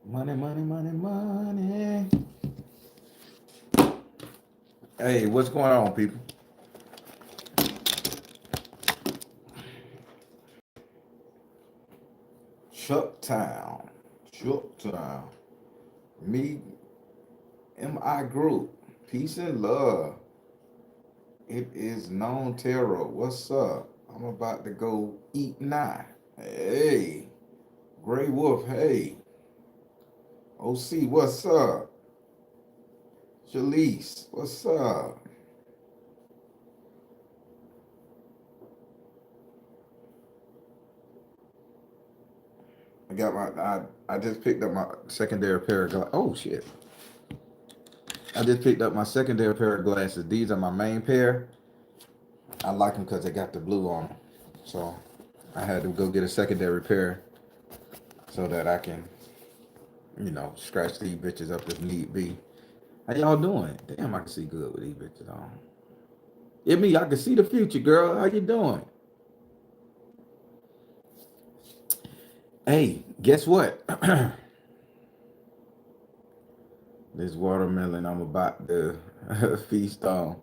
Money, money, money, money. Hey, what's going on, people? Chucktown. Chucktown. Me, MI Group. Peace and love. It is known terror. What's up? I'm about to go eat now. Hey. Gray Wolf, hey. OC, what's up? Jaleese, what's up? I just picked up my secondary pair of glasses. Oh shit. I just picked up my secondary pair of glasses. These are my main pair. I like them because they got the blue on them. So I had to go get a secondary pair so that I can, scratch these bitches up if need be. How y'all doing? Damn, I can see good with these bitches on. Yeah, me, I can see the future, girl. How you doing? Hey, guess what? This watermelon I'm about to feast on.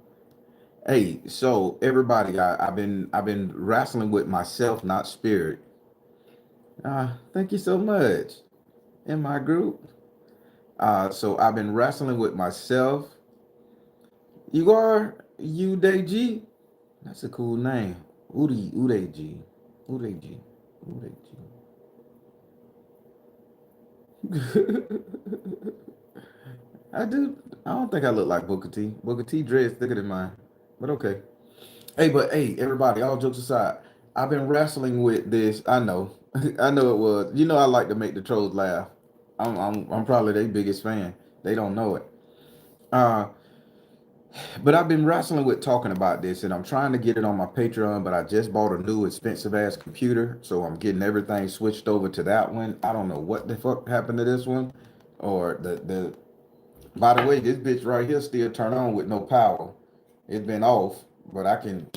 Hey, so everybody, I've been wrestling with myself, not spirit. Thank you so much in my group. So I've been wrestling with myself. You are Udeji. That's a cool name. Udeji. Udeji. Udeji. I do. I don't think I look like Booker T. Booker T dreads thicker than mine. But okay. Hey, but hey, everybody, all jokes aside, I've been wrestling with this. I know. I know it was. I like to make the trolls laugh. I'm probably their biggest fan. They don't know it. Uh, but I've been wrestling with talking about this, and I'm trying to get it on my Patreon. But I just bought a new expensive ass computer, so I'm getting everything switched over to that one. I don't know what the fuck happened to this one, or the. By the way, this bitch right here still turn on with no power. It's been off, but I can.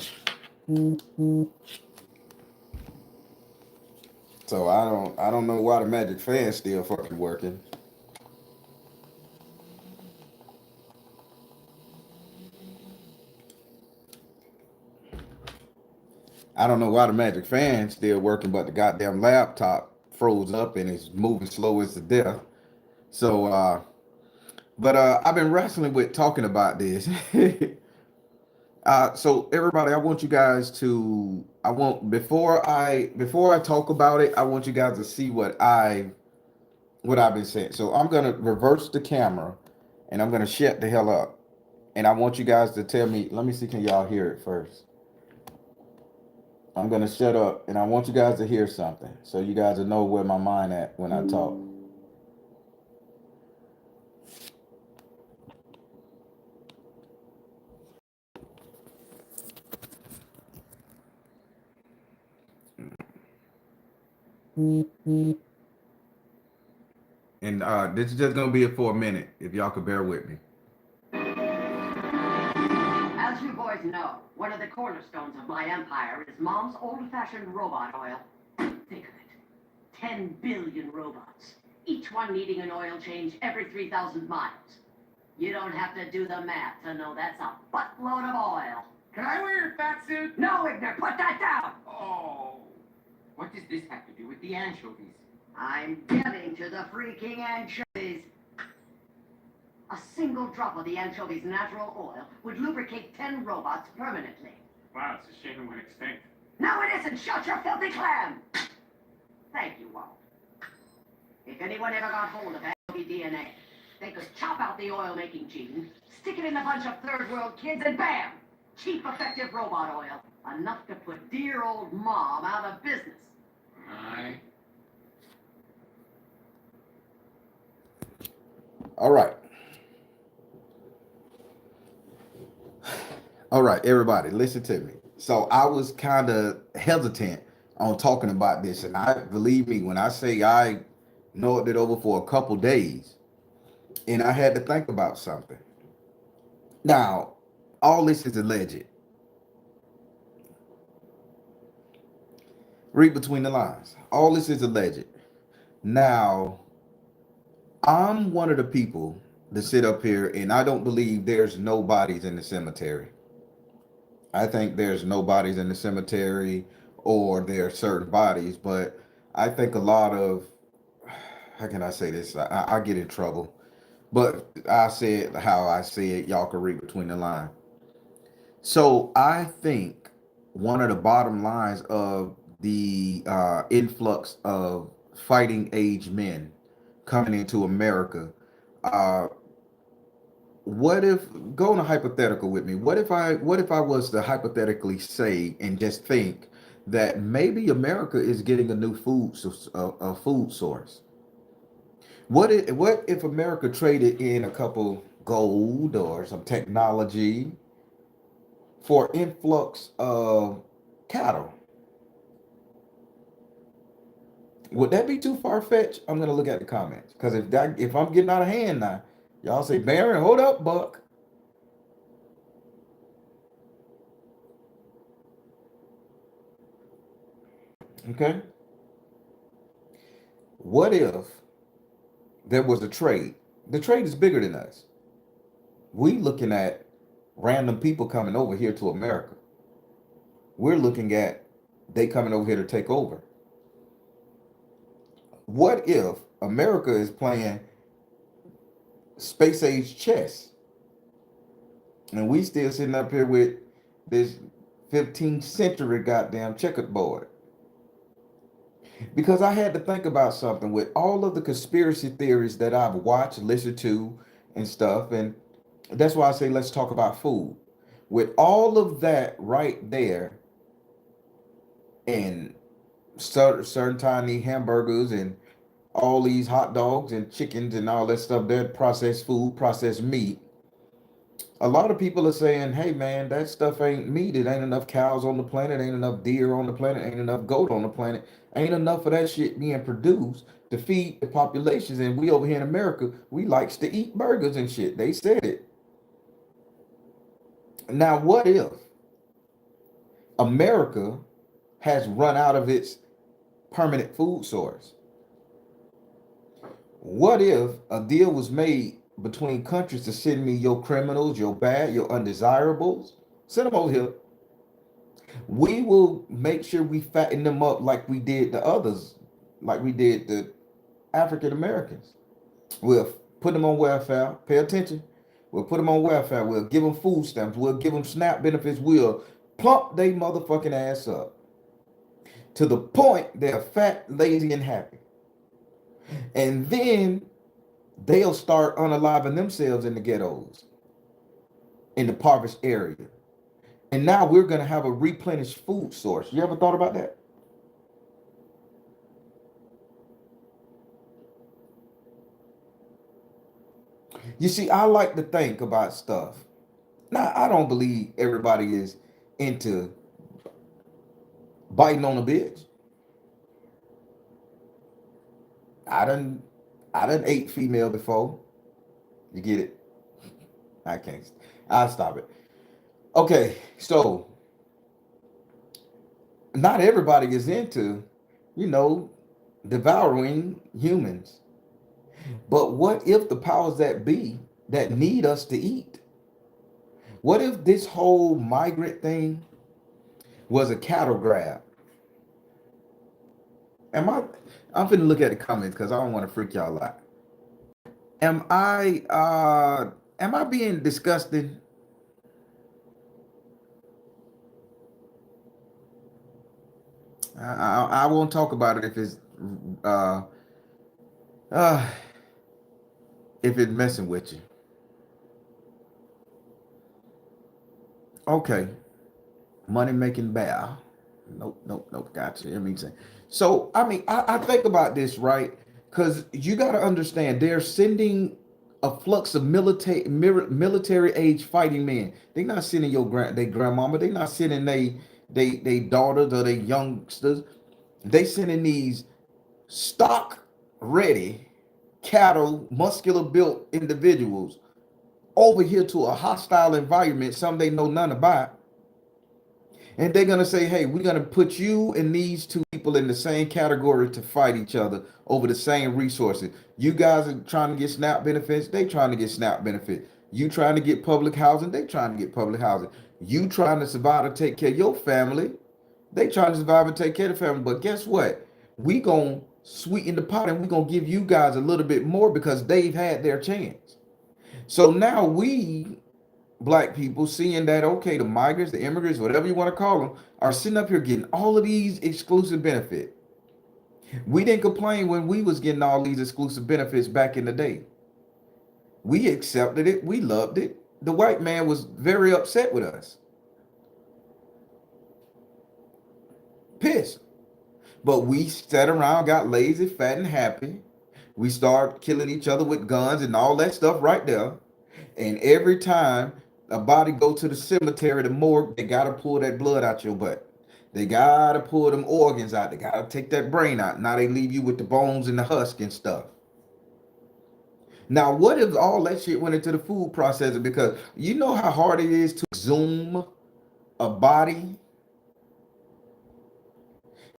So I don't know why the magic fan's still fucking working. I don't know why the magic fan's still working, but the goddamn laptop froze up and it's moving slow as the death. So but I've been wrestling with talking about this. So everybody, I want you guys to I want before I talk about it, I want you guys to see what I've been saying. So I'm gonna reverse the camera and I'm gonna shut the hell up. And I want you guys to tell me, let me see, can y'all hear it first? I'm gonna shut up and I want you guys to hear something. So you guys will know where my mind at when I talk. And this is just gonna be it for a minute, if y'all could bear with me. As you boys know, one of the cornerstones of my empire is Mom's old-fashioned robot oil. Think of it. 10 billion robots, each one needing an oil change every 3,000 miles. You don't have to do the math to know that's a buttload of oil. Can I wear your fat suit? No, Igner, put that down! Oh. What does this have to do with the anchovies? I'm getting to the freaking anchovies. A single drop of the anchovy's natural oil would lubricate 10 robots permanently. Wow, it's a shame it went extinct. No, it isn't. Shut your filthy clam. Thank you, Walt. If anyone ever got hold of anchovy DNA, they could chop out the oil-making gene, stick it in a bunch of third-world kids, and bam! Cheap, effective robot oil. Enough to put dear old Mom out of business. Aye. All right. All right, everybody, listen to me. So I was kind of hesitant on talking about this, and I believe me when I say I gnawed it over for a couple days, and I had to think about something. Now, all this is alleged. Read between the lines. All this is alleged. Now, I'm one of the people that sit up here, and I don't believe there's no bodies in the cemetery. I think there's no bodies in the cemetery, or there are certain bodies, but I think a lot of, how can I say this? I get in trouble, but I say it how I say it. Y'all can read between the lines. So I think one of the bottom lines of the influx of fighting age men coming into America, uh, what if, go on a hypothetical with me? What if I was to hypothetically say and just think that maybe America is getting a new a food source? What if America traded in a couple gold or some technology for influx of cattle? Would that be too far fetched? I'm gonna look at the comments, because if I'm getting out of hand now, y'all say, Baron, hold up, Buck. Okay. What if there was a trade? The trade is bigger than us. We looking at random people coming over here to America. We're looking at they coming over here to take over. What if America is playing space age chess, and we still sitting up here with this 15th century goddamn checkerboard? Because I had to think about something with all of the conspiracy theories that I've watched, listened to, and stuff. And that's why I say let's talk about food. With all of that right there, and certain tiny hamburgers and all these hot dogs and chickens and all that stuff, that processed food, processed meat. A lot of people are saying, hey man, that stuff ain't meat. It ain't enough cows on the planet, ain't enough deer on the planet, ain't enough goat on the planet, ain't enough of that shit being produced to feed the populations. And we over here in America, we likes to eat burgers and shit. They said it. Now, what if America has run out of its permanent food source? What if a deal was made between countries to send me your criminals, your bad, your undesirables? Send them over here. We will make sure we fatten them up like we did the others, like we did the African Americans. We'll put them on welfare. Pay attention. We'll put them on welfare. We'll give them food stamps. We'll give them SNAP benefits. We'll plump they motherfucking ass up to the point they're fat, lazy, and happy. And then they'll start unaliving themselves in the ghettos, in the impoverished area. And now we're going to have a replenished food source. You ever thought about that? You see, I like to think about stuff. Now, I don't believe everybody is into biting on a bitch. I done, I done ate female before. You get it? I can't. I'll stop it. Okay, so not everybody is into, you know, devouring humans. But what if the powers that be that need us to eat? What if this whole migrant thing was a cattle grab? Am I? I'm finna look at the comments because I don't want to freak y'all out. Am I being disgusting? I won't talk about it uh uh if it's messing with you. Okay. Money making bear. Nope, nope, nope. Gotcha. I mean, so I mean, I think about this, right? Because you got to understand, they're sending a flux of military age fighting men. They're not sending their grandmama. They're not sending they daughters or they youngsters. They sending these stock ready cattle, muscular built individuals over here to a hostile environment, some they know none about, and they're gonna say, "Hey, we're gonna put you and these two people in the same category to fight each other over the same resources. You guys are trying to get SNAP benefits. They trying to get SNAP benefits. You trying to get public housing. They trying to get public housing. You trying to survive to take care of your family. They trying to survive and take care of the family. But guess what? We gonna sweeten the pot and we gonna give you guys a little bit more because they've had their chance. So now we black people seeing that, okay, the migrants, the immigrants, whatever you want to call them, are sitting up here getting all of these exclusive benefit. We didn't complain when we was getting all these exclusive benefits back in the day. We accepted it. We loved it. The white man was very upset with us, pissed. But we sat around, got lazy, fat, and happy. We started killing each other with guns and all that stuff right there. And every time a body go to the cemetery, the morgue, they gotta pull that blood out your butt. They gotta pull them organs out. They gotta take that brain out. Now they leave you with the bones and the husk and stuff. Now, what if all that shit went into the food processor? Because you know how hard it is to exhume a body.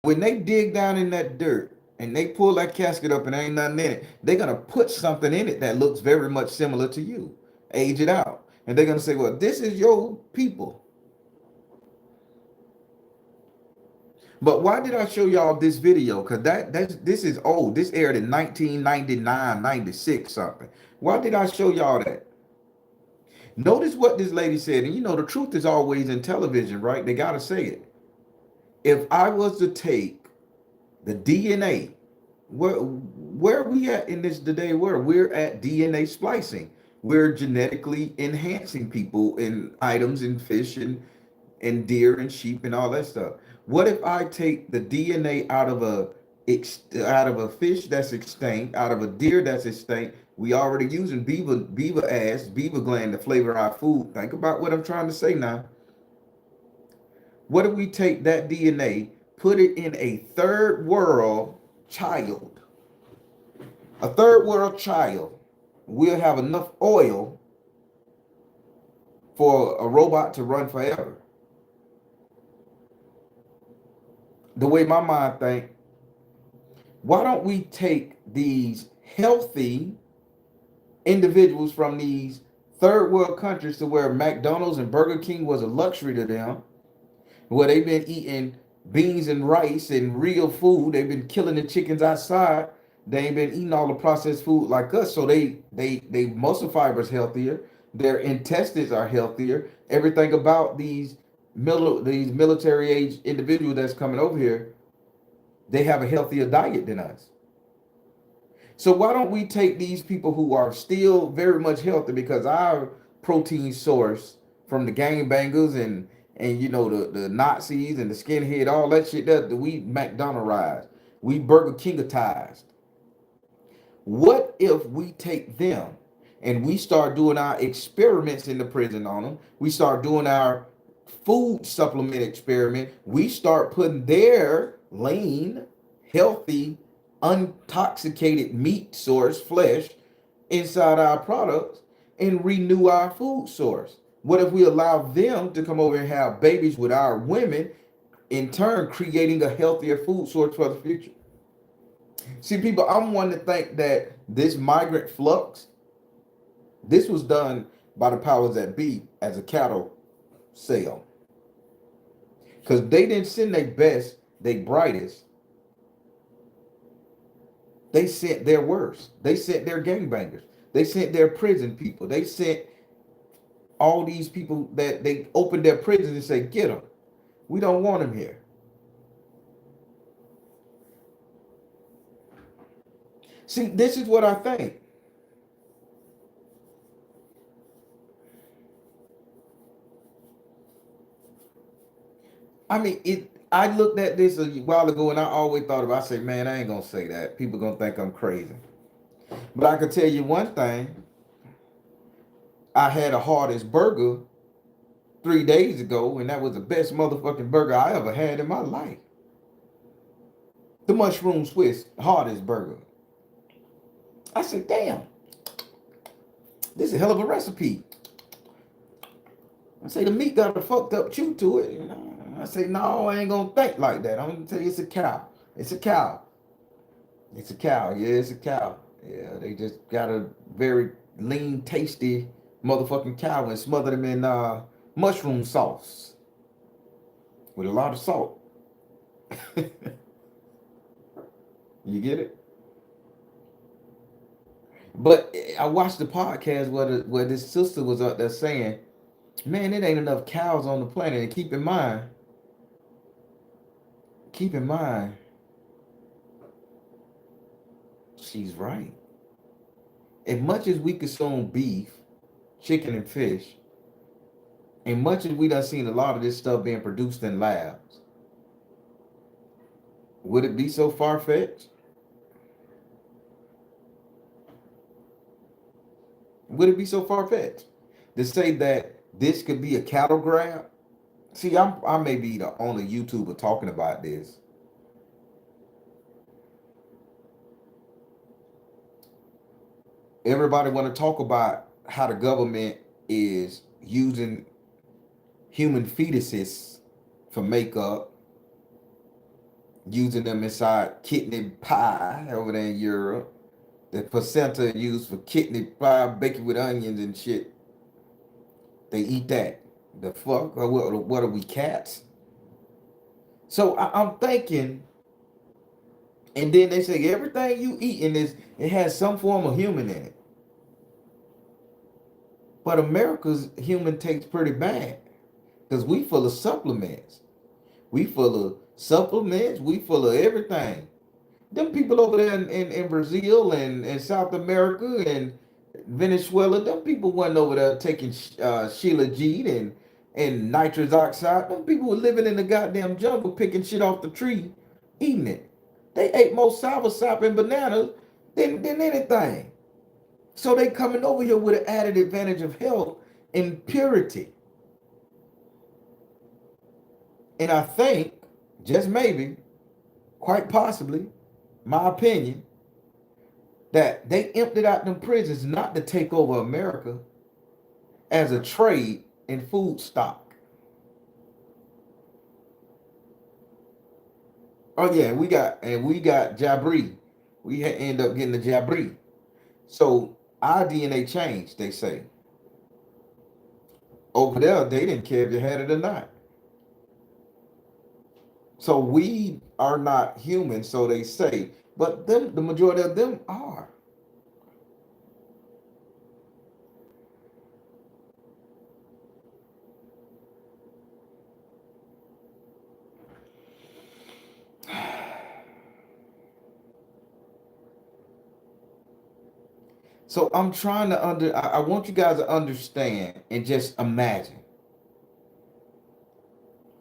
When they dig down in that dirt and they pull that casket up and ain't nothing in it, they're gonna put something in it that looks very much similar to you, age it out, and they're gonna say, "Well, this is your people." But why did I show y'all this video? Because this is old. This aired in 1999, 96 something. Why did I show y'all that? Notice what this lady said. And you know, the truth is always in television, right? They got to say it. If I was to take the DNA, where are we at in this today? Where we're at DNA splicing. We're genetically enhancing people in items and fish and deer and sheep and all that stuff. What if I take the DNA out of a fish that's extinct, out of a deer that's extinct? We already using beaver ass, beaver gland to flavor our food. Think about what I'm trying to say now. What if we take that DNA, put it in a third world child? A third world child will have enough oil for a robot to run forever. The way my mind think, why don't we take these healthy individuals from these third world countries to where McDonald's and Burger King was a luxury to them, where they've been eating beans and rice and real food. They've been killing the chickens outside. They ain't been eating all the processed food like us. So they muscle fibers healthier. Their intestines are healthier. Everything about these military age individuals that's coming over here, they have a healthier diet than us. So why don't we take these people who are still very much healthy, because our protein source from the gangbangers and you know the Nazis and the skinhead, all that shit that we McDonaldized, we Burger Kingatized. What if we take them and we start doing our experiments in the prison on them? We start doing our food supplement experiment. We start putting their lean, healthy, intoxicated meat source, flesh, inside our products and renew our food source. What if we allow them to come over and have babies with our women, in turn creating a healthier food source for the future? See, people, I'm one to think that this migrant flux, this was done by the powers that be as a cattle sale. Because they didn't send their best, their brightest. They sent their worst. They sent their gangbangers. They sent their prison people. They sent all these people that they opened their prisons and said, get them. We don't want them here. See, this is what I think. I mean, it. I looked at this a while ago and I always thought about. I say, man, I ain't gonna say that. People gonna think I'm crazy. But I can tell you one thing. I had a hardest burger 3 days ago, and that was the best motherfucking burger I ever had in my life. The mushroom Swiss hardest burger. I said, damn, this is a hell of a recipe. I say the meat got a fucked up chew to it. I say, no, I ain't gonna think like that. I'm gonna tell you it's a cow. It's a cow. It's a cow. Yeah, it's a cow. Yeah, they just got a very lean, tasty motherfucking cow and smothered them in mushroom sauce with a lot of salt. You get it? But I watched the podcast where this sister was up there saying, man, it ain't enough cows on the planet. And keep in mind, she's right. As much as we consume beef, chicken, and fish, and much as we done seen a lot of this stuff being produced in labs, would it be so far-fetched? Would it be so far-fetched to say that this could be a cattle grab? See, I may be the only YouTuber talking about this. Everybody want to talk about how the government is using human fetuses for makeup, using them inside kidney pie over there in Europe. The placenta used for kidney pie, bacon with onions and shit. They eat that. The fuck? Or what are we, cats? So I'm thinking, and then they say everything you eat in this, it has some form of human in it. But America's human tastes pretty bad because we full of supplements. We full of supplements. We full of everything. Them people over there in Brazil and South America and Venezuela, them people wasn't over there taking Shilajit and nitrous oxide. Them people were living in the goddamn jungle picking shit off the tree, eating it. They ate more soursop and bananas than anything. So they coming over here with an added advantage of health and purity. And I think, just maybe, quite possibly, my opinion, that they emptied out them prisons not to take over America as a trade in food stock. Oh yeah, we got Jabri. We end up getting the Jabri. So our DNA changed, they say. Over there, they didn't care if you had it or not. So we are not human, so they say. But them, the majority of them are. So I'm trying to I want you guys to understand and just imagine.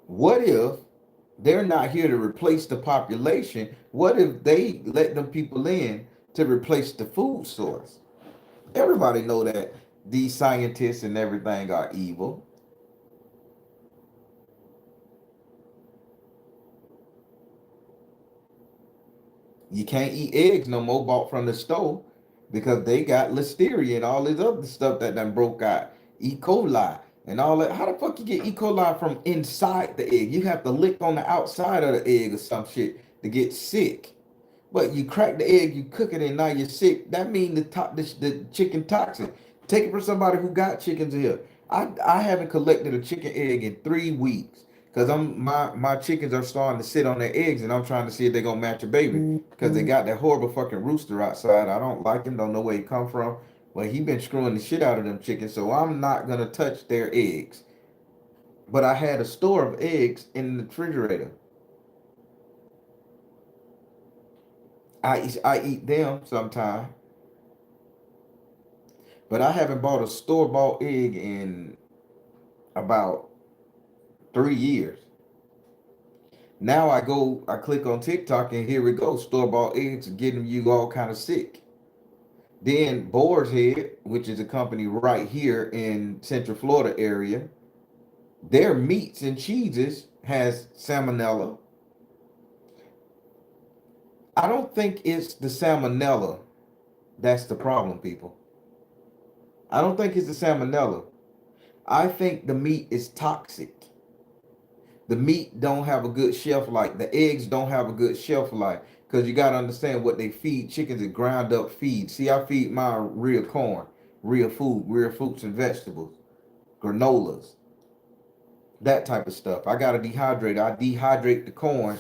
What if they're not here to replace the population? What if they let them people in to replace the food source? Everybody know that these scientists and everything are evil. You can't eat eggs no more bought from the store because they got listeria and all this other stuff that done broke out. E. coli and all that. How the fuck you get E. coli from inside the egg? You have to lick on the outside of the egg or some shit to get sick. But you crack the egg, you cook it, and now you're sick. That means the chicken toxic. Take it from somebody who got chickens here. I haven't collected a chicken egg in 3 weeks because my chickens are starting to sit on their eggs, and I'm trying to see if they're gonna match a baby because they got that horrible fucking rooster outside. I don't like him. Don't know where he come from. Well, he been screwing the shit out of them chickens, so I'm not gonna touch their eggs. But I had a store of eggs in the refrigerator. I eat them sometime, but I haven't bought a store bought egg in about 3 years. Now I click on TikTok, and here we go. Store bought eggs getting you all kind of sick. Then Boar's Head, which is a company right here in Central Florida area, their meats and cheeses has salmonella. I don't think it's the salmonella that's the problem, people. I don't think it's the salmonella. I think the meat is toxic. The meat don't have a good shelf life. The eggs don't have a good shelf life. Because you got to understand what they feed. Chickens is ground up feed. See, I feed my real corn, real food, real fruits and vegetables, granolas, that type of stuff. I got to dehydrate. I dehydrate the corn,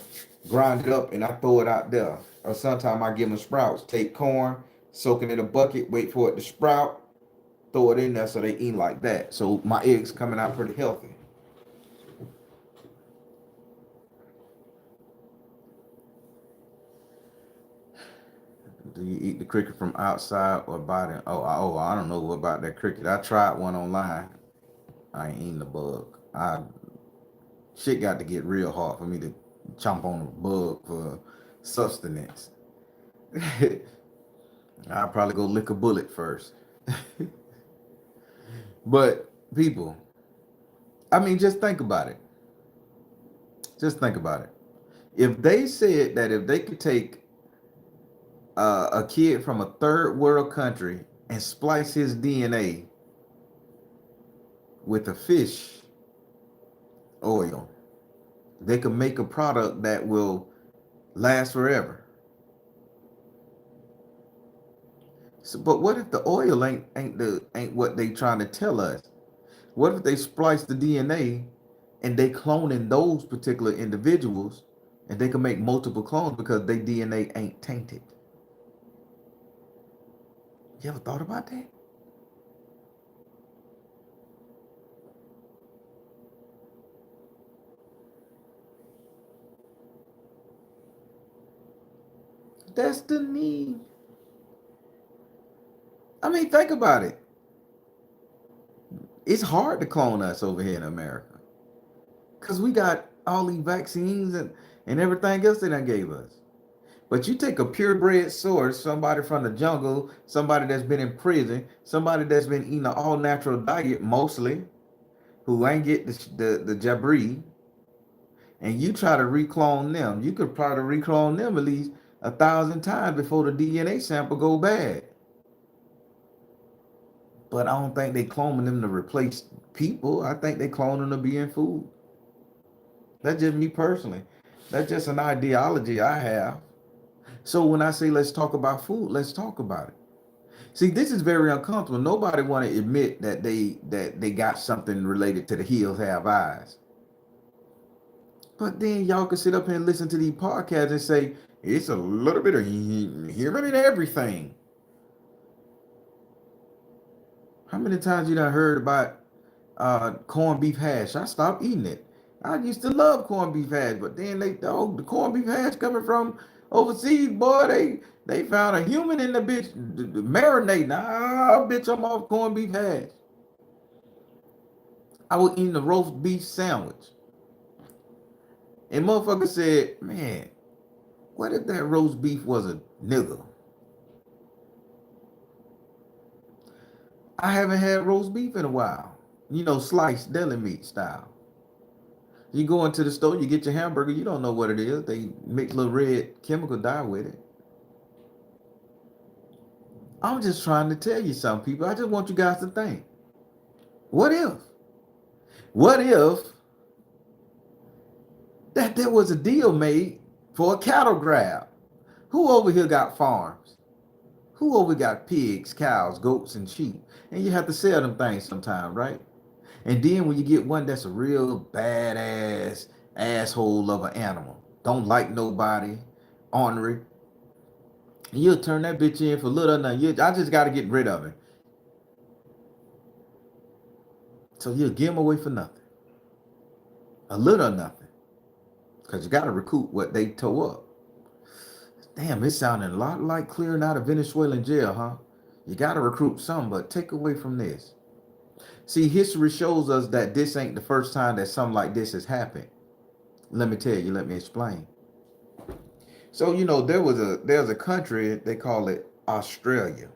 grind it up, and I throw it out there. Or sometimes I give them sprouts. Take corn, soak it in a bucket, wait for it to sprout, throw it in there so they eat like that. So my eggs coming out pretty healthy. Do you eat the cricket from outside or by the? I don't know about that cricket. I tried one online. I ain't eating the bug. I shit got to get real hard for me to chomp on a bug for sustenance. I'll probably go lick a bullet first. But people, I mean, just think about it. Just think about it. If they said that if they could take a kid from a third world country and splice his DNA with a fish oil, they could make a product that will last forever. So, but what if the oil ain't what they trying to tell us? What if they splice the DNA and they cloning those particular individuals, and they can make multiple clones because their DNA ain't tainted? You ever thought about that? Destiny. I mean, think about it. It's hard to clone us over here in America because we got all these vaccines and everything else they done gave us. But you take a purebred source, somebody from the jungle, somebody that's been in prison, somebody that's been eating an all natural diet mostly, who ain't get the jabri, and you try to reclone them. You could probably reclone them at least 1,000 times before the DNA sample go bad. But I don't think they cloning them to replace people. I think they cloning to be in food. That's just me personally. That's just an ideology I have. So when I say let's talk about food, let's talk about it. See, this is very uncomfortable. Nobody want to admit that they got something related to the hills have eyes. But then y'all can sit up here and listen to these podcasts and say it's a little bit of human in everything. How many times you done heard about corned beef hash? I stopped eating it. I used to love corned beef hash, but then the corned beef hash coming from overseas, boy, they found a human in the bitch marinating. Ah, bitch, I'm off corned beef hash. I was eating a roast beef sandwich, and motherfucker said, "Man, what if that roast beef was a nigga?" I haven't had roast beef in a while. You know, sliced deli meat style. You go into the store, you get your hamburger, you don't know what it is. They mix a little red chemical dye with it. I'm just trying to tell you something, people. I just want you guys to think. What if? What if that there was a deal made for a cattle grab? Who over here got farms? Who over got pigs, cows, goats, and sheep? And you have to sell them things sometime, right? And then when you get one that's a real badass asshole of an animal, don't like nobody, ornery, you'll turn that bitch in for little or nothing. I just got to get rid of him. So you'll give them away for nothing, a little nothing, because you got to recoup what they tore up. Damn, it's sounding a lot like clearing out a Venezuelan jail, huh? You got to recruit some, but take away from this. See, history shows us that this ain't the first time that something like this has happened. Let me tell you, let me explain. So, there's a country, they call it Australia.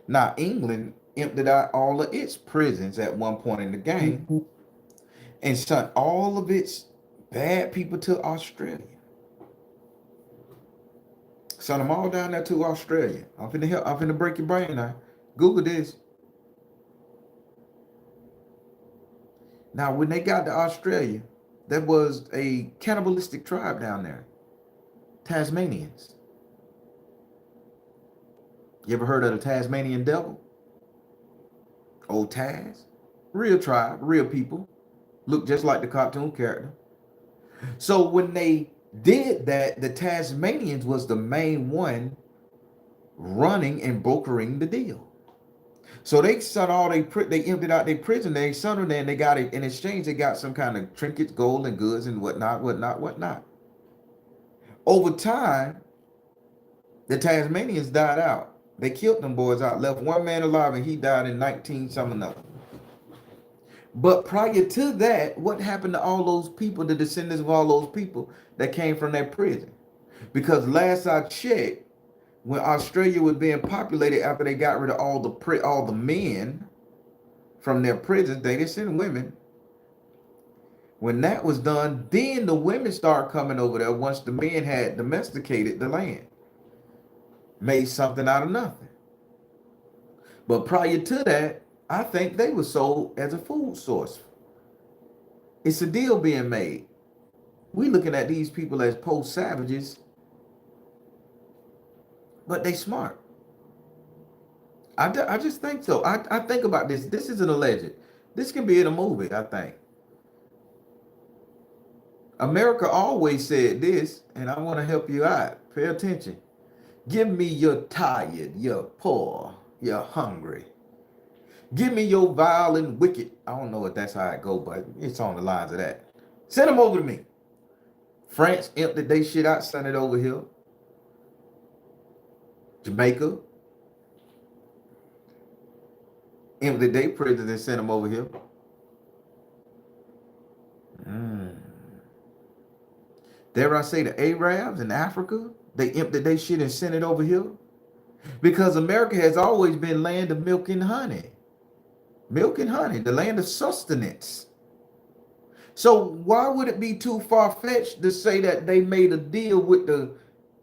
Now, England emptied out all of its prisons at one point in the game and sent all of its bad people to Australia. Sent them all down there to Australia. I'm finna break your brain now. Google this. Now, when they got to Australia, there was a cannibalistic tribe down there, Tasmanians. You ever heard of the Tasmanian devil? Old Taz? Real tribe, real people. Look just like the cartoon character. So when they did that, the Tasmanians was the main one running and brokering the deal. So they sent they emptied out their prison, they sent them there, and they got it in exchange. They got some kind of trinkets, gold, and goods, and whatnot. Over time, the Tasmanians died out. They killed them boys out, left one man alive, and he died in 19 some another. But prior to that, what happened to all those people, the descendants of all those people that came from that prison? Because last I checked, when Australia was being populated after they got rid of all the men from their prisons, they didn't send women. When that was done, then the women started coming over there once the men had domesticated the land, made something out of nothing. But prior to that, I think they were sold as a food source. It's a deal being made. We looking at these people as post-savages, but they smart. I just think so. I think about this. This isn't alleged. This can be in a movie, I think. America always said this, and I want to help you out. Pay attention. Give me your tired, your poor, your hungry. Give me your vile and wicked. I don't know if that's how it go, but it's on the lines of that. Send them over to me. France emptied they shit out, sent it over here. Jamaica emptied their prisons and sent them over here. Dare I say the Arabs in Africa, they emptied their shit and sent it over here? Because America has always been land of milk and honey. Milk and honey, the land of sustenance. So why would it be too far-fetched to say that they made a deal with the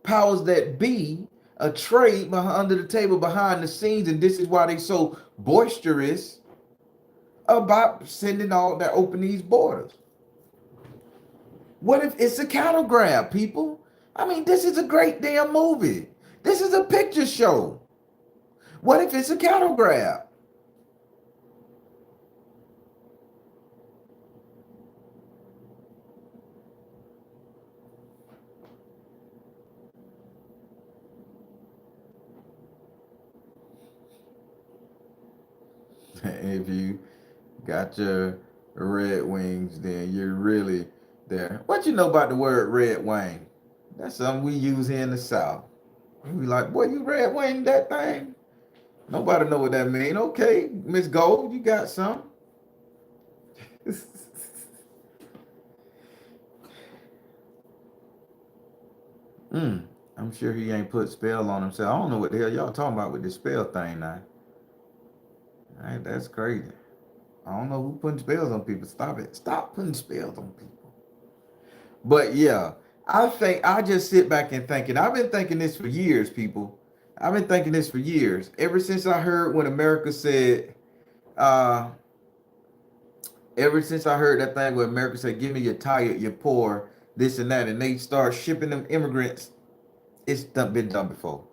powers that be, a trade under the table behind the scenes, and this is why they so boisterous about sending all that, open these borders? What if it's a cattle grab, people? I mean, this is a great damn movie. This is a picture show. What if it's a cattle grab? If you got your red wings, then you're really there. What you know about the word red wing? That's something we use here in the South. We like, boy, you red wing that thing? Nobody know what that mean. Okay, Miss Gold, you got some. I'm sure he ain't put spell on himself. I don't know what the hell y'all talking about with this spell thing now. All right, that's crazy. I don't know who putting spells on people. Stop it. Stop putting spells on people. But yeah, I think I just sit back and thinking. I've been thinking this for years, people. I've been thinking this for years. Ever since I heard when America said, uh, ever since I heard that thing where America said, give me your tired, your poor, this and that, and they start shipping them immigrants. It's been done before.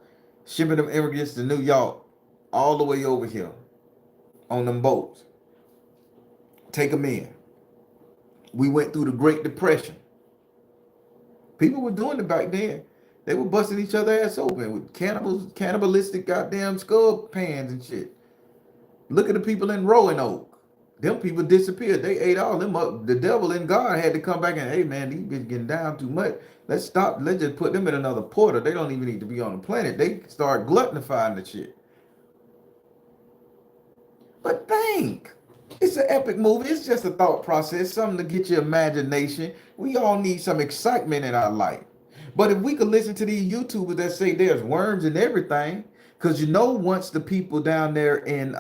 Shipping them immigrants to New York, all the way over here on them boats. Take them in. We went through the Great Depression. People were doing it back then. They were busting each other ass open with cannibalistic goddamn skull pans and shit. Look at the people in Roanoke. Them people disappeared. They ate all them up. The devil and God had to come back and, hey man, these bitches getting down too much. Let's stop. Let's just put them in another portal. They don't even need to be on the planet. They start gluttonifying the shit. But think, it's an epic movie. It's just a thought process, something to get your imagination. We all need some excitement in our life. But if we could listen to these YouTubers that say there's worms and everything, because once the people down there in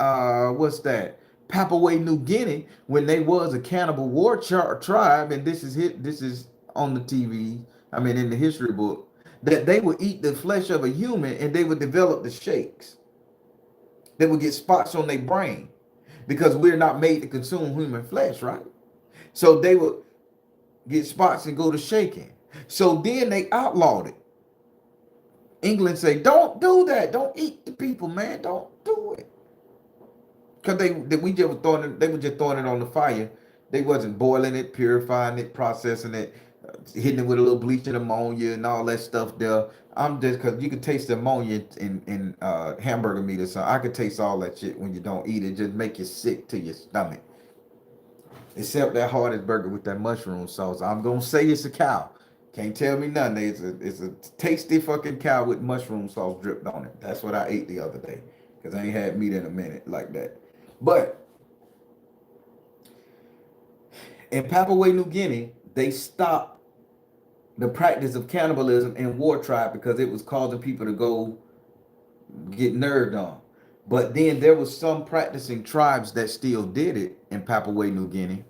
what's that? Papua New Guinea, when they was a cannibal war tribe, and this is on the TV, I mean in the history book, that they would eat the flesh of a human and they would develop the shakes. They would get spots on their brain because we're not made to consume human flesh, right? So they would get spots and go to shaking. So then they outlawed it. England say, don't do that. Don't eat the people, man. Don't do it. Because they were just throwing it on the fire. They wasn't boiling it, purifying it, processing it, hitting it with a little bleach and ammonia and all that stuff there. I'm just because you can taste the ammonia in hamburger meat or something. I could taste all that shit when you don't eat it. Just make you sick to your stomach. Except that hardest burger with that mushroom sauce. I'm gonna say it's a cow. Can't tell me nothing. It's a tasty fucking cow with mushroom sauce dripped on it. That's what I ate the other day. Because I ain't had meat in a minute like that. But in Papua New Guinea, they stopped the practice of cannibalism in war tribe because it was causing people to go get nerved on. But then there was some practicing tribes that still did it in Papua New Guinea.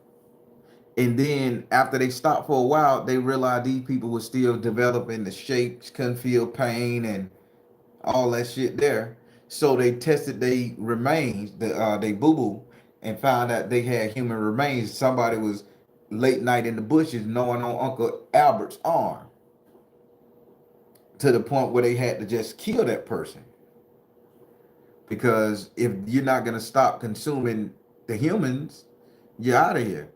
And then after they stopped for a while, they realized these people were still developing the shakes, couldn't feel pain and all that shit there. So they tested their remains, they boo boo, and found out they had human remains. Somebody was late night in the bushes gnawing on Uncle Albert's arm to the point where they had to just kill that person. Because if you're not gonna stop consuming the humans, you're out of here.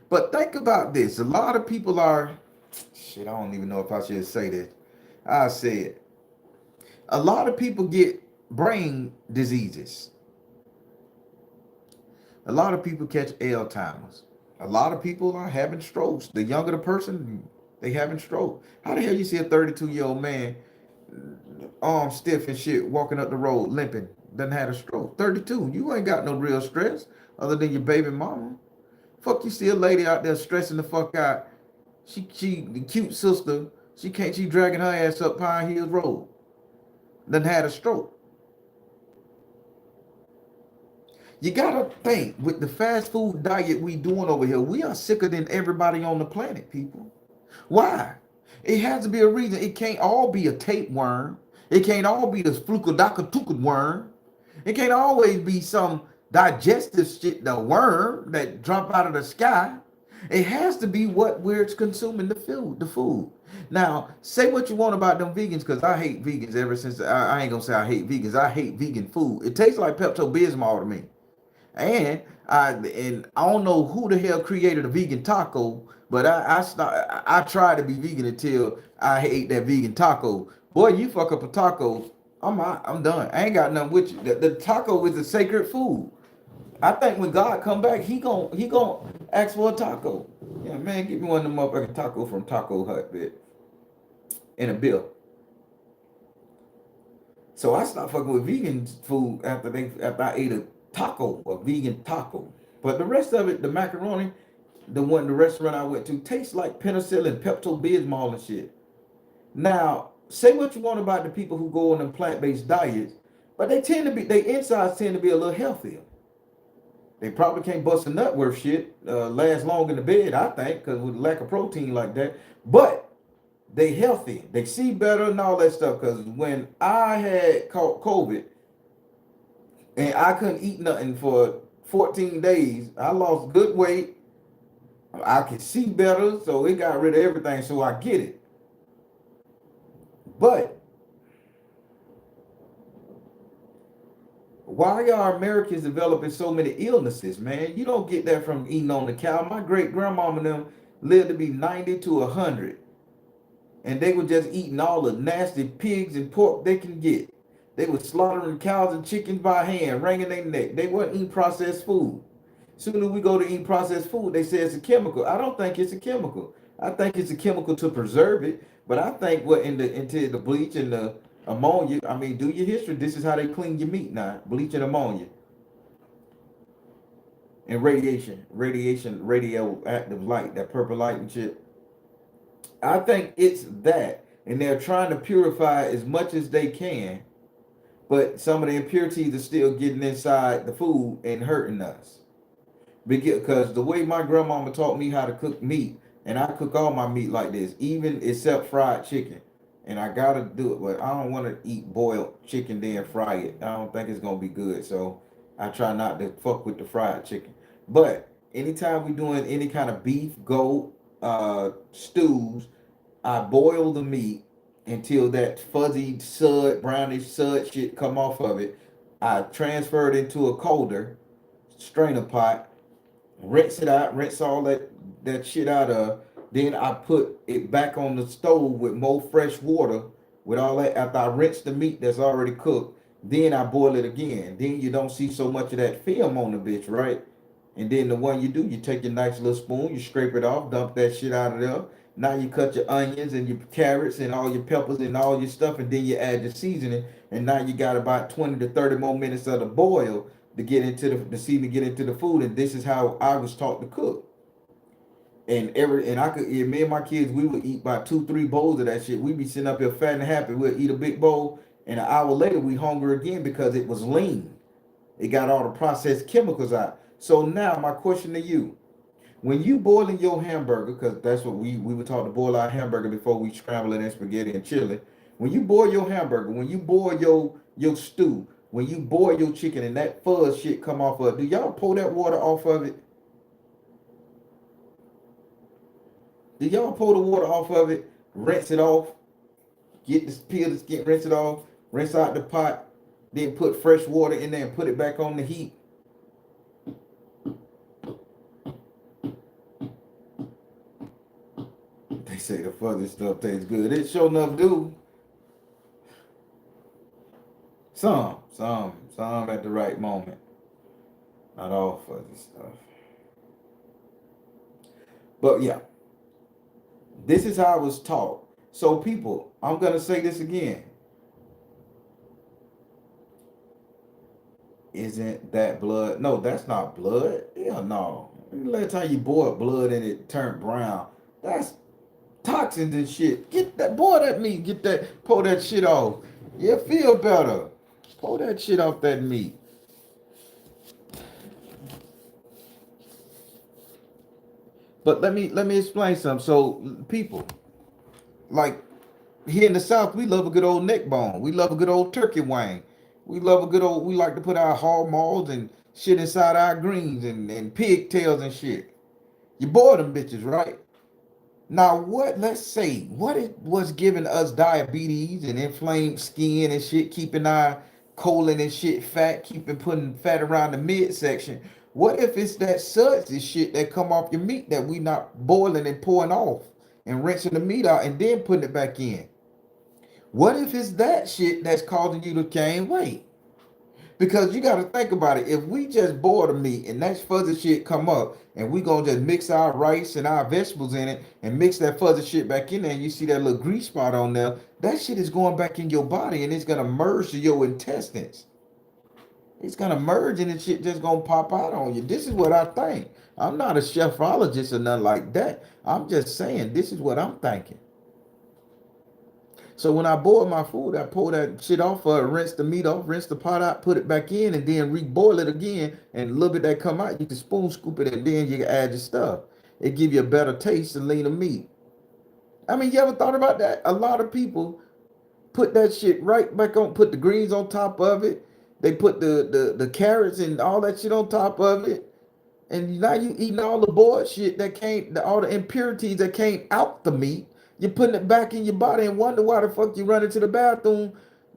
But think about this. A lot of people are shit, I don't even know if I should say this. I say it. A lot of people get brain diseases. A lot of people catch Alzheimer's. A lot of people are having strokes. The younger the person, they having stroke. How the hell you see a 32-year-old man, arm stiff and shit, walking up the road limping, doesn't have a stroke? 32. You ain't got no real stress other than your baby mama. Fuck, you see a lady out there stressing the fuck out. She the cute sister. She dragging her ass up Pine Hills Road. Done had a stroke. You gotta think with the fast food diet we doing over here, we are sicker than everybody on the planet, people. Why? It has to be a reason. It can't all be a tapeworm. It can't all be the flukadakatuka worm. It can't always be some digestive shit, the worm that drop out of the sky. It has to be what we're consuming the food. Now, say what you want about them vegans, because I hate vegans ever since I ain't gonna say I hate vegans. I hate vegan food. It tastes like Pepto Bismol to me. And I don't know who the hell created a vegan taco, but I tried to be vegan until I ate that vegan taco. Boy, you fuck up a taco, I'm out, I'm done. I ain't got nothing with you. The taco is a sacred food. I think when God come back, he gon' ask for a taco. Yeah, man, give me one of them motherfucking taco from Taco Hut, bitch, in a bill. So I stopped fucking with vegan food after I ate a taco, a vegan taco. But the rest of it, the macaroni, the restaurant I went to, tastes like penicillin, Pepto Bismol and shit. Now, say what you want about the people who go on them plant-based diets, but their insides tend to be a little healthier. They probably can't bust a nut worth shit, last long in the bed, I think, because with lack of protein like that. But they healthy. They see better and all that stuff. Because when I had caught COVID and I couldn't eat nothing for 14 days, I lost good weight. I could see better, so it got rid of everything. So I get it. But why are Americans developing so many illnesses, man? You don't get that from eating on the cow. My great grandmama and them lived to be 90 to 100. And they were just eating all the nasty pigs and pork they can get. They were slaughtering cows and chickens by hand, wringing their neck. They weren't eating processed food. Soon as we go to eat processed food, they say it's a chemical. I don't think it's a chemical. I think it's a chemical to preserve it. But I think what in the into the bleach and the ammonia. I mean, do your history. This is how they clean your meat now: bleach and ammonia and radiation, radioactive light, that purple light and shit. I think it's that, and they're trying to purify as much as they can, but some of the impurities are still getting inside the food and hurting us. Because the way my grandmama taught me how to cook meat, and I cook all my meat like this, even except fried chicken, and I gotta do it, but I don't want to eat boiled chicken then fry it. I don't think it's gonna be good, so I try not to fuck with the fried chicken. But anytime we doing any kind of beef, goat, stews, I boil the meat until that fuzzy sud, brownish sud shit come off of it. I transfer it into a colder strainer pot, rinse it out, rinse all that shit out of. Then I put it back on the stove with more fresh water with all that. After I rinse the meat that's already cooked, then I boil it again. Then you don't see so much of that film on the bitch, right? And then the one you do, you take your nice little spoon, you scrape it off, dump that shit out of there. Now you cut your onions and your carrots and all your peppers and all your stuff, and then you add your seasoning. And now you got about 20 to 30 more minutes of the boil to get into the seasoning, get into the food. And this is how I was taught to cook. And I could, me and my kids, we would eat about 2, 3 bowls of that shit. We'd be sitting up here fat and happy. We'd eat a big bowl, and an hour later we hungry again because it was lean. It got all the processed chemicals out. So now my question to you: when you boiling your hamburger, because that's what we were taught to boil our hamburger before we scramble it in spaghetti and chili. When you boil your hamburger, when you boil your stew, when you boil your chicken and that fuzz shit come off of it, do y'all pull that water off of it? Do y'all pull the water off of it, rinse it off, get this peel the skin, rinse it off, rinse out the pot, then put fresh water in there and put it back on the heat? They say the fuzzy stuff tastes good. It sure enough do. Some at the right moment. Not all fuzzy stuff. But yeah, this is how I was taught. So people, I'm gonna say this again. Isn't that blood? No, that's not blood. Yeah, no. Last time you boiled blood and it turned brown, that's toxins and shit. Get that, boil that meat. Get that, pull that shit off. You feel better. Pull that shit off that meat. But let me explain something. So people, like here in the South, we love a good old neck bone. We love a good old turkey wing. We love a good old. We like to put our hog maws and shit inside our greens and pigtails and shit. You boil them bitches, right? Now, what? Let's say what it was giving us diabetes and inflamed skin and shit, keeping our colon and shit fat, keeping putting fat around the midsection. What if it's that sudsy shit that come off your meat that we not boiling and pouring off and rinsing the meat out and then putting it back in? What if it's that shit that's causing you to gain weight? Because you got to think about it. If we just boil the meat and that fuzzy shit come up, and we gonna just mix our rice and our vegetables in it and mix that fuzzy shit back in there, and you see that little grease spot on there, that shit is going back in your body and it's gonna merge to your intestines. It's gonna merge and the shit just gonna pop out on you. This is what I think. I'm not a chefologist or nothing like that. I'm just saying this is what I'm thinking. So when I boil my food, I pull that shit off, rinse the meat off, rinse the pot out, put it back in, and then reboil it again. And a little bit that come out, you can spoon scoop it, and then you can add your stuff. It give you a better taste and leaner meat. I mean, you ever thought about that? A lot of people put that shit right back on, put the greens on top of it. They put the carrots and all that shit on top of it. And now you eating all the bullshit that can't, all the impurities that came out the meat. You're putting it back in your body and wonder why the fuck you run into the bathroom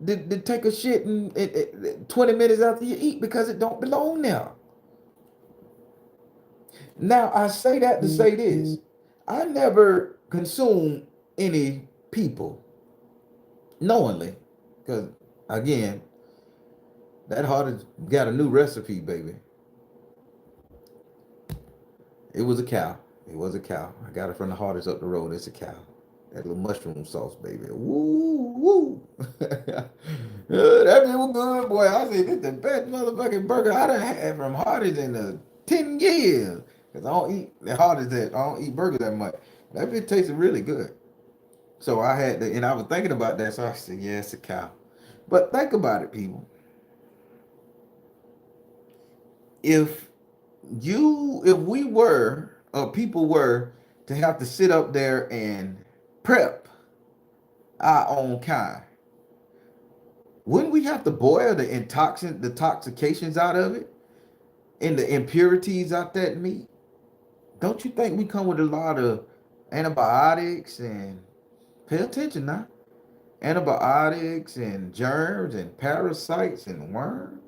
to take a shit in 20 minutes after you eat because it don't belong there. Now I say that to say this. I never consume any people knowingly. Because again, that heart has got a new recipe, baby. It was a cow. It was a cow. I got it from the hardest up the road. It's a cow. That little mushroom sauce, baby. Woo, woo. That shit was good, boy. I said, this the best motherfucking burger I done had from Hardee's in 10 years. Because I don't eat the Hardee's that, I don't eat burgers that much. That bit tasted really good. So I had to, and I was thinking about that. So I said, yeah, it's a cow. But think about it, people. If if we were, or people were, to have to sit up there and prep our own kind, wouldn't we have to boil the toxications out of it and the impurities out that meat? Don't you think we come with a lot of antibiotics and pay attention now? Antibiotics and germs and parasites and worms.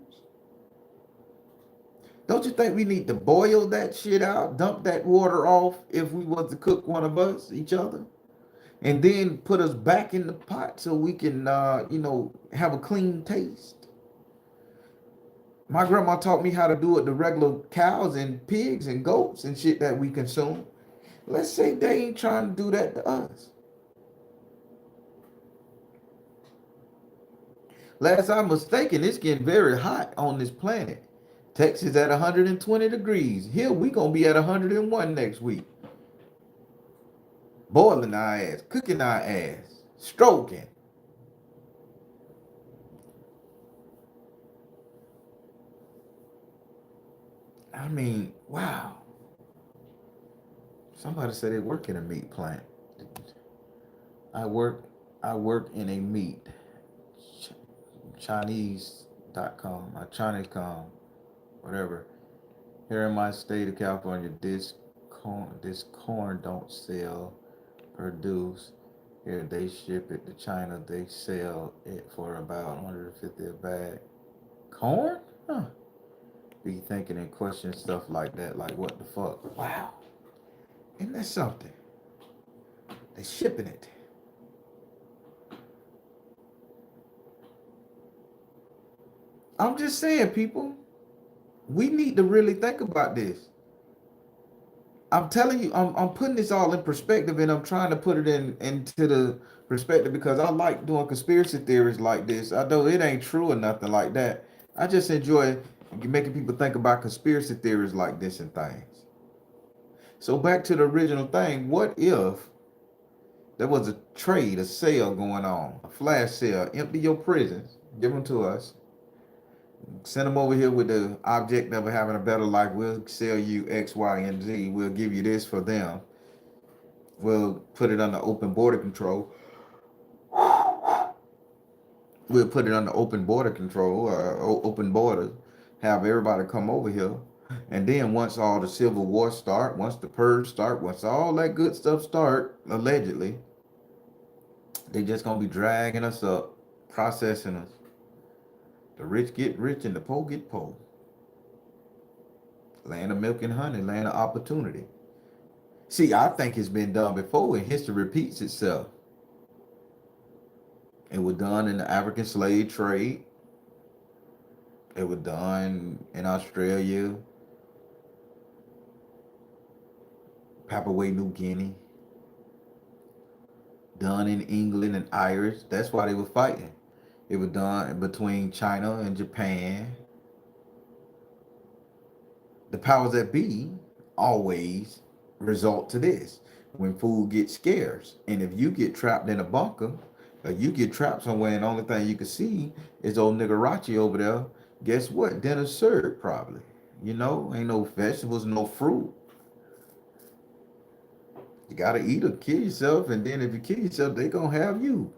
Don't you think we need to boil that shit out, dump that water off if we was to cook one of us, each other, and then put us back in the pot so we can, have a clean taste? My grandma taught me how to do it to regular cows and pigs and goats and shit that we consume. Let's say they ain't trying to do that to us. Last I'm mistaken, it's getting very hot on this planet. Texas at 120 degrees. Here we gonna be at 101 next week. Boiling our ass, cooking our ass, stroking. I mean, wow. Somebody said they work in a meat plant. I work I work in a meat Chinese.com, Chinese.com, whatever. Here in my state of California, this corn don't sell, produce. Here they ship it to China. They sell it for about 150 a bag. Corn? Huh. Be thinking and questioning stuff like that, like what the fuck? Wow. Isn't that something? They shipping it. I'm just saying, people, we need to really think about this. I'm telling you, I'm putting this all in perspective, and I'm trying to put it into the perspective because I like doing conspiracy theories like this. Although it ain't true or nothing like that. I just enjoy making people think about conspiracy theories like this and things. So back to the original thing, what if there was a trade, a sale going on, a flash sale, empty your prisons, give them to us, send them over here with the object of having a better life. We'll sell you X, Y, and Z. We'll give you this for them. We'll put it under open border control. We'll put it under open border control, open borders. Have everybody come over here. And then once all the civil war start, once the purge start, once all that good stuff start, allegedly, they just gonna be dragging us up, processing us. The rich get rich and the poor get poor. Land of milk and honey, land of opportunity. See, I think it's been done before and history repeats itself. It was done in the African slave trade. It was done in Australia, Papua New Guinea, done in England and Irish. That's why they were fighting. It was done between China and Japan. The powers that be always result to this. When food gets scarce, and if you get trapped in a bunker, or you get trapped somewhere and the only thing you can see is old Nigarachi over there, guess what? Dinner served probably. Ain't no vegetables, no fruit. You gotta eat or kill yourself, and then if you kill yourself, they gonna have you.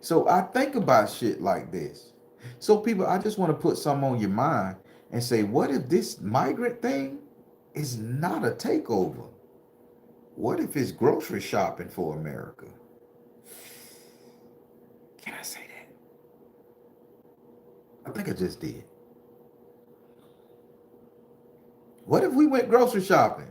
So I think about shit like this. So people, I just want to put something on your mind and say, what if this migrant thing is not a takeover? What if it's grocery shopping for America? Can I say that? I think I just did. What if we went grocery shopping?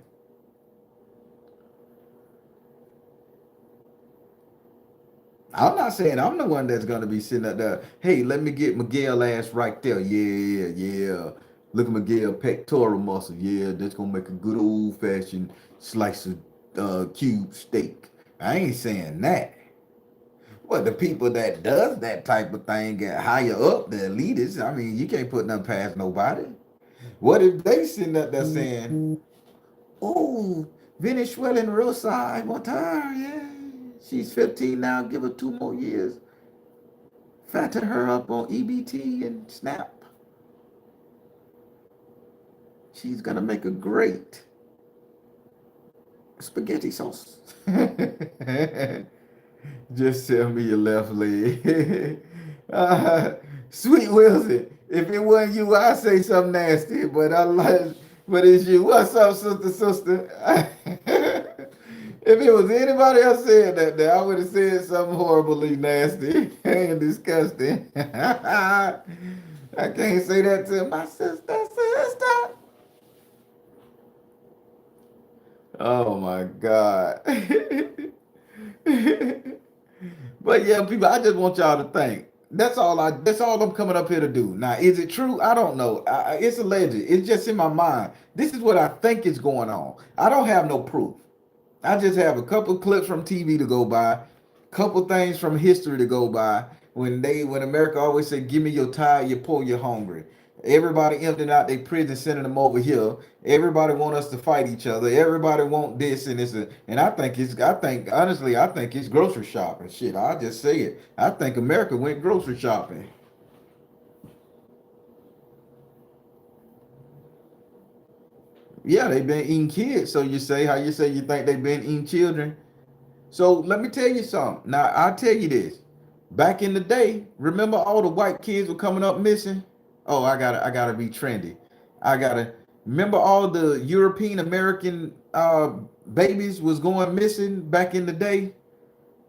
I'm not saying I'm the one that's gonna be sitting up there. Hey, let me get Miguel ass right there. Yeah, yeah. Look at Miguel pectoral muscle. Yeah, that's gonna make a good old fashioned slice of cube steak. I ain't saying that. But the people that does that type of thing get higher up, the elitists, I mean, you can't put nothing past nobody. What if they sitting up there saying, oh, Venezuelan Rosa, I want her, yeah. She's 15 now, give her 2 more years. Fatten her up on EBT and Snap. She's gonna make a great spaghetti sauce. Just tell me your left leg. uh, Sweet Wilson, if it wasn't you, I'd say something nasty, but I like, but it's you. What's up, sister? If it was anybody else saying that I would have said something horribly nasty and disgusting. I can't say that to my sister. Oh my God. But yeah, people, I just want y'all to think. That's all I'm coming up here to do. Now, is it true? I don't know. It's alleged. It's just in my mind. This is what I think is going on. I don't have no proof. I just have a couple clips from TV to go by, couple things from history to go by. When America always said, "Give me your tired, you're poor, you're hungry." Everybody emptying out their prison, sending them over here. Everybody want us to fight each other. Everybody want this and this, and I think honestly, I think it's grocery shopping. Shit, I'll just say it. I think America went grocery shopping. Yeah, they've been eating kids. So you say how you say you think they've been eating children. So let me tell you something. Now I'll tell you this. Back in the day, remember all the white kids were coming up missing? Oh, I gotta be trendy. I gotta remember all the European American babies was going missing back in the day.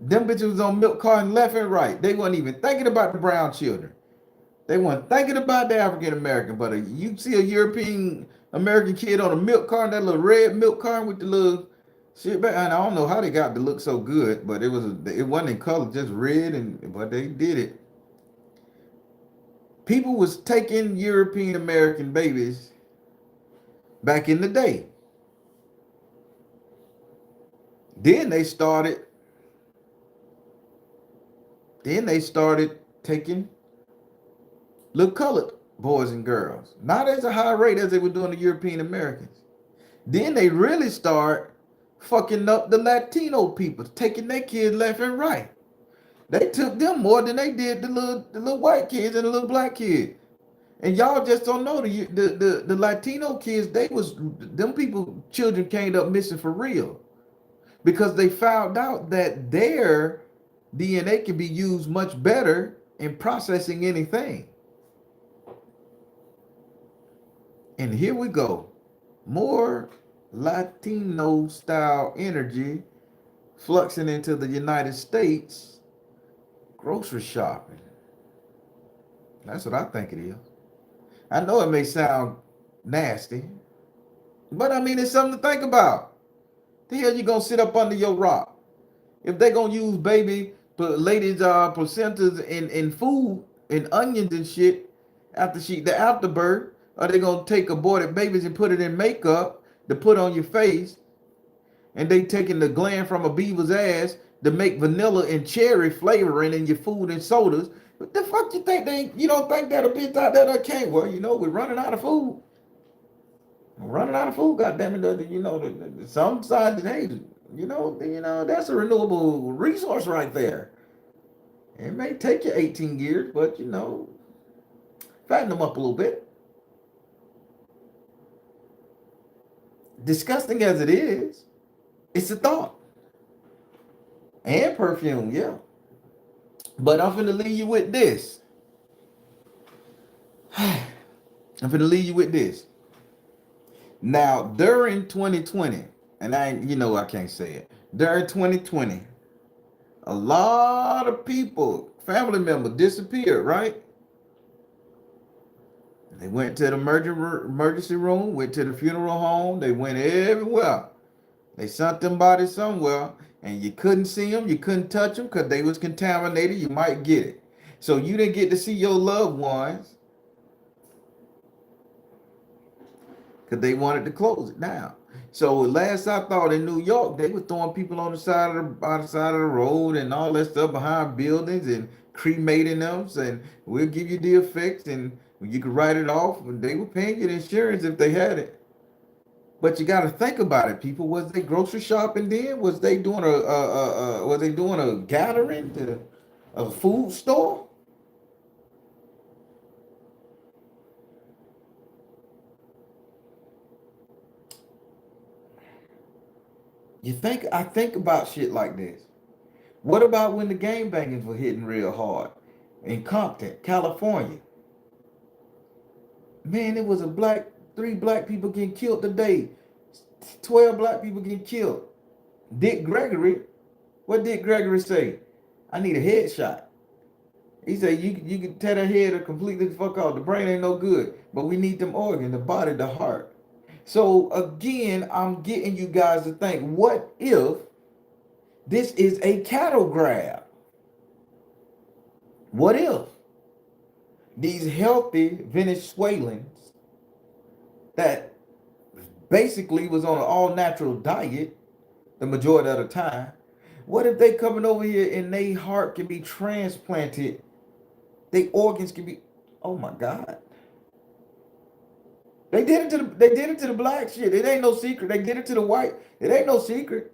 Them bitches was on milk carton left and right. They wasn't even thinking about the brown children. They weren't thinking about the African American. But you see a European American kid on a milk carton, that little red milk carton with the little shit back. And I don't know how they got to look so good, but it wasn't in color, just red, and but they did it. People was taking European American babies back in the day. Then they started. Then they started taking little colored boys and girls, not as a high rate as they were doing the European Americans. Then they really start fucking up the Latino people, taking their kids left and right. They took them more than they did the little white kids and the little black kids. And y'all just don't know the Latino kids. They was them people. Children came up missing for real because they found out that their DNA can be used much better in processing anything. And here we go, more Latino style energy fluxing into the United States grocery shopping. That's what I think it is. I know it may sound nasty, but I mean, it's something to think about. The hell you gonna sit up under your rock? If they gonna use baby ladies placentas in food and onions and shit the afterbirth, are they gonna take aborted babies and put it in makeup to put on your face? And they taking the gland from a beaver's ass to make vanilla and cherry flavoring in your food and sodas. What the fuck you think you don't think that a bitch out there that can't? Well, we're running out of food. We're running out of food, goddamn it. Some side that hey, that's a renewable resource right there. It may take you 18 years, but fatten them up a little bit. Disgusting as it is, it's a thought. And perfume, yeah. But I'm finna leave you with this. I'm finna leave you with this. Now, during 2020, and I can't say it. During 2020, a lot of people, family members disappeared, right? They went to the emergency room, went to the funeral home, they went everywhere. They sent them bodies somewhere, and you couldn't see them, you couldn't touch them because they was contaminated. You might get it. So you didn't get to see your loved ones because they wanted to close it down. So last I thought in New York, they were throwing people on the side of the by the side of the road and all that stuff behind buildings and cremating them, and we'll give you the effects and you could write it off. And they were paying you the insurance if they had it. But you got to think about it, people. Was they grocery shopping then? Was they doing was they doing a gathering to a food store? I think about shit like this. What about when the gang bangers were hitting real hard in Compton, California? Man, it was three black people getting killed today. 12 black people getting killed. Dick Gregory, what did Gregory say? I need a headshot. He said you can tear the head or completely the fuck off. The brain ain't no good, but we need them organs, the body, the heart. So again, I'm getting you guys to think, what if this is a cattle grab? What if these healthy Venezuelans that basically was on an all natural diet the majority of the time, what if they coming over here and their heart can be transplanted, their organs can be, oh my God. They did it to the black shit. It ain't no secret. They did it to the white. It ain't no secret.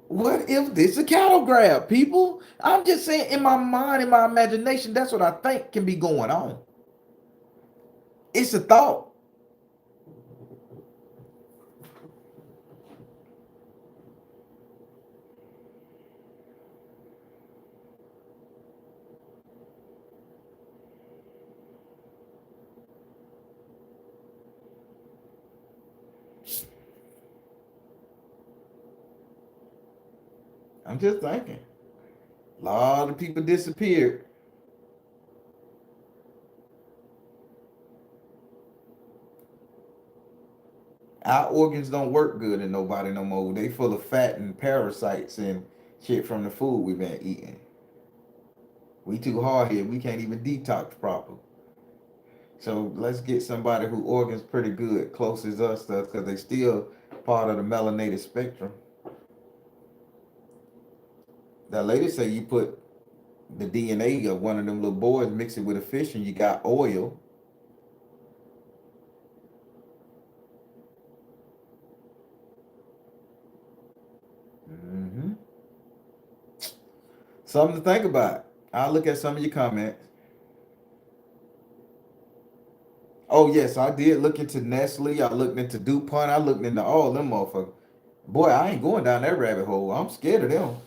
What if this a cattle grab, people? I'm just saying, in my mind, in my imagination, that's what I think can be going on. It's a thought. I'm just thinking. A lot of people disappeared. Our organs don't work good in nobody no more. They full of fat and parasites and shit from the food we've been eating. We too hard here. We can't even detox properly. So let's get somebody who organs pretty good, close as us, because they still part of the melanated spectrum. That lady said you put the DNA of one of them little boys, mix it with a fish, and you got oil. hmm Something to think about. I'll look at some of your comments. Oh yes, I did look into Nestle. I looked into DuPont. I looked into all them motherfuckers. Boy, I ain't going down that rabbit hole. I'm scared of them.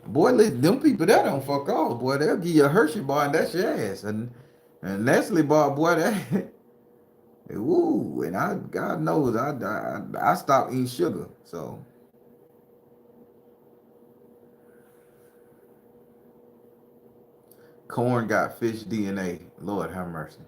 Boy, listen, them people that don't fuck off. Boy, they'll give you a Hershey bar and that's your ass. And Nestle bar, boy, that woo. And I, God knows, I stopped eating sugar. So corn got fish DNA. Lord have mercy.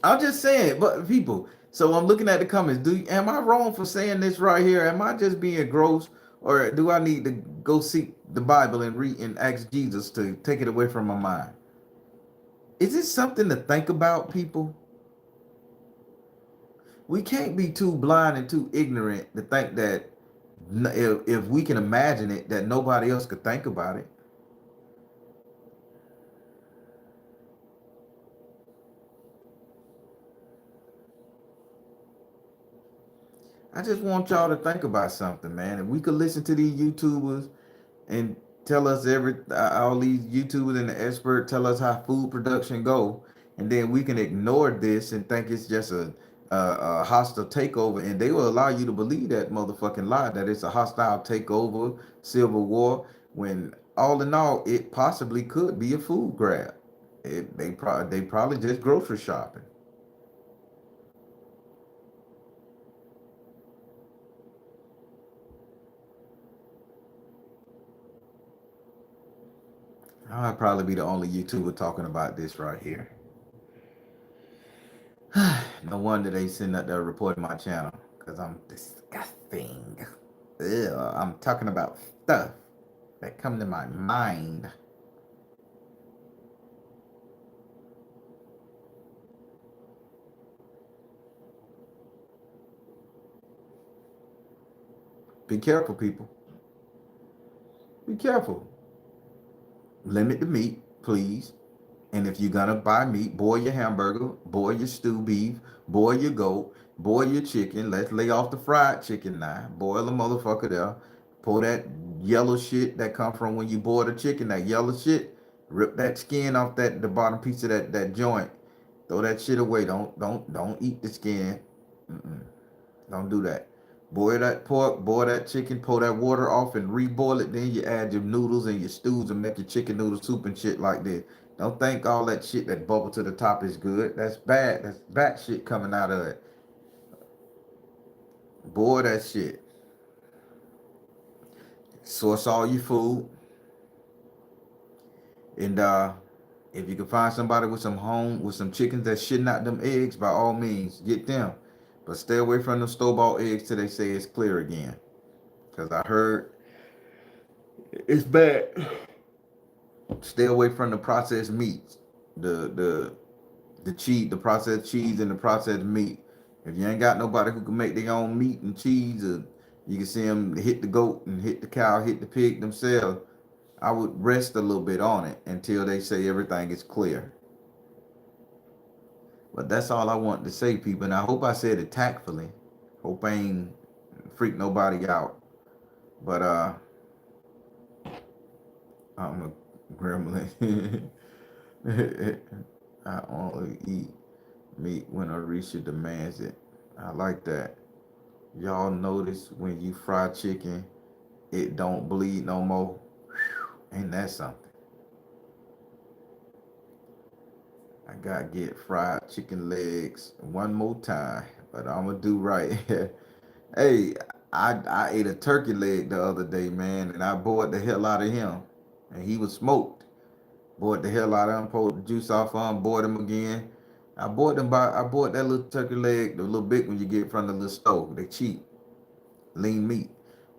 I'm just saying, but people. So I'm looking at the comments. Am I wrong for saying this right here? Am I just being gross, or do I need to go seek the Bible and read and ask Jesus to take it away from my mind? Is this something to think about, people? We can't be too blind and too ignorant to think that if we can imagine it, that nobody else could think about it. I just want y'all to think about something, man. If we could listen to these YouTubers and tell us all these YouTubers and the expert tell us how food production go, and then we can ignore this and think it's just a hostile takeover, and they will allow you to believe that motherfucking lie that it's a hostile takeover, civil war, when all in all it possibly could be a food grab. They probably just grocery shopping. I'll probably be the only YouTuber talking about this right here. No wonder they sitting up there reporting my channel, because I'm disgusting. Ugh, I'm talking about stuff that come to my mind. Be careful, people. Be careful. Limit the meat, please. And if you're gonna buy meat, boil your hamburger, boil your stew beef, boil your goat, boil your chicken. Let's lay off the fried chicken now. Boil the motherfucker there. Pull that yellow shit that come from when you boil the chicken, that yellow shit. Rip that skin off that the bottom piece of that joint. Throw that shit away. Don't eat the skin. Mm-mm. Don't do that. Boil that pork, boil that chicken, pull that water off and reboil it. Then you add your noodles and your stews and make your chicken noodle soup and shit like this. Don't think all that shit that bubble to the top is good. That's bad. That's bad shit coming out of it. Boil that shit. Source all your food. And if you can find somebody with some chickens that's shitting out them eggs, by all means, get them. But stay away from them store-bought eggs till they say it's clear again. Cause I heard it's bad. Stay away from the processed meats, the cheese, the processed cheese and the processed meat. If you ain't got nobody who can make their own meat and cheese, or you can see them hit the goat and hit the cow, hit the pig themselves, I would rest a little bit on it until they say everything is clear. But that's all I want to say, people. And I hope I said it tactfully. Hope I ain't freak nobody out. But I'm a gremlin. I only eat meat when Arisha demands it. I like that. Y'all notice when you fry chicken, it don't bleed no more. Whew, ain't that something? I gotta get fried chicken legs one more time, but I'm gonna do right. Hey, I ate a turkey leg the other day, man, and I boiled the hell out of him, and he was smoked. Boiled the hell out of him, pulled the juice off of him, boiled him again. I bought that little turkey leg, the little big one you get from the little store. They cheap, lean meat.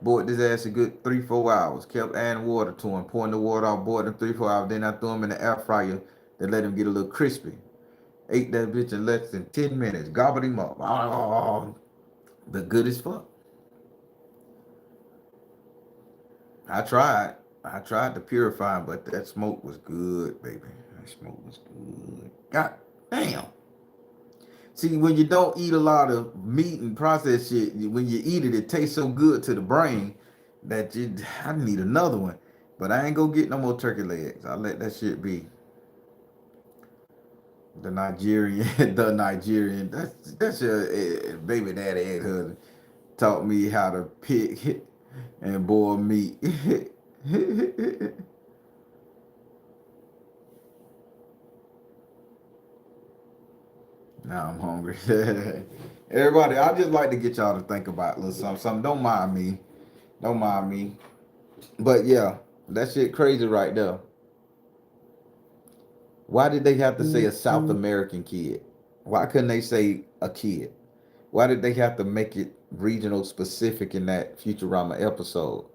Boiled his ass a good 3, 4 hours. Kept adding water to him, pouring the water off, boiled him 3, 4 hours. Then I threw him in the air fryer to let him get a little crispy. Ate that bitch in less than 10 minutes. Gobbled him up. Oh, but good as fuck. I tried. I tried to purify him, but that smoke was good, baby. That smoke was good. God damn. See, when you don't eat a lot of meat and processed shit, when you eat it, it tastes so good to the brain that I need another one. But I ain't gonna get no more turkey legs. I'll let that shit be. The Nigerian, the Nigerian. That's your baby daddy ex husband taught me how to pick and boil meat. Now I'm hungry. Everybody, I just like to get y'all to think about a little something. Don't mind me. Don't mind me. But yeah, that shit crazy right there. Why did they have to say a South American kid? Why couldn't they say a kid? Why did they have to make it regional specific in that Futurama episode?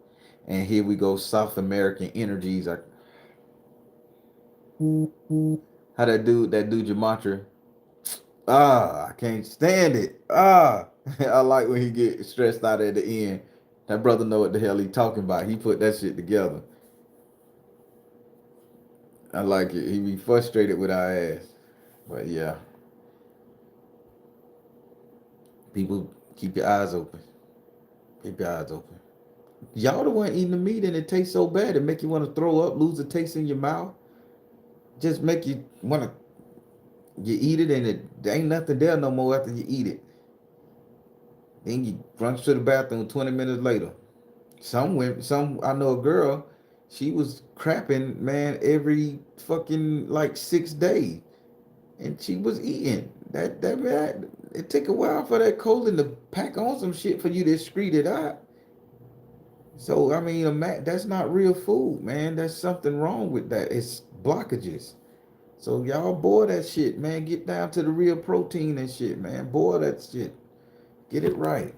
And here we go, South American energies are how that dude Jamatra. I can't stand it. I like when he get stressed out at the end. That brother know what the hell he talking about. He put that shit together. I like it. He be frustrated with our ass. But yeah, people keep your eyes open. Keep your eyes open. Y'all the one eating the meat and it tastes so bad it make you want to throw up, lose the taste in your mouth. Just make you want to. You eat it and it there ain't nothing there no more after you eat it. Then you run to the bathroom 20 minutes later. Some women, I know a girl, she was crapping, man, every fucking like 6 days. And she was eating. That man, it took a while for that colon to pack on some shit for you to excrete it out. So I mean, that's not real food, man. There's something wrong with that. It's blockages. So y'all boil that shit, man. Get down to the real protein and shit, man. Boil that shit. Get it right.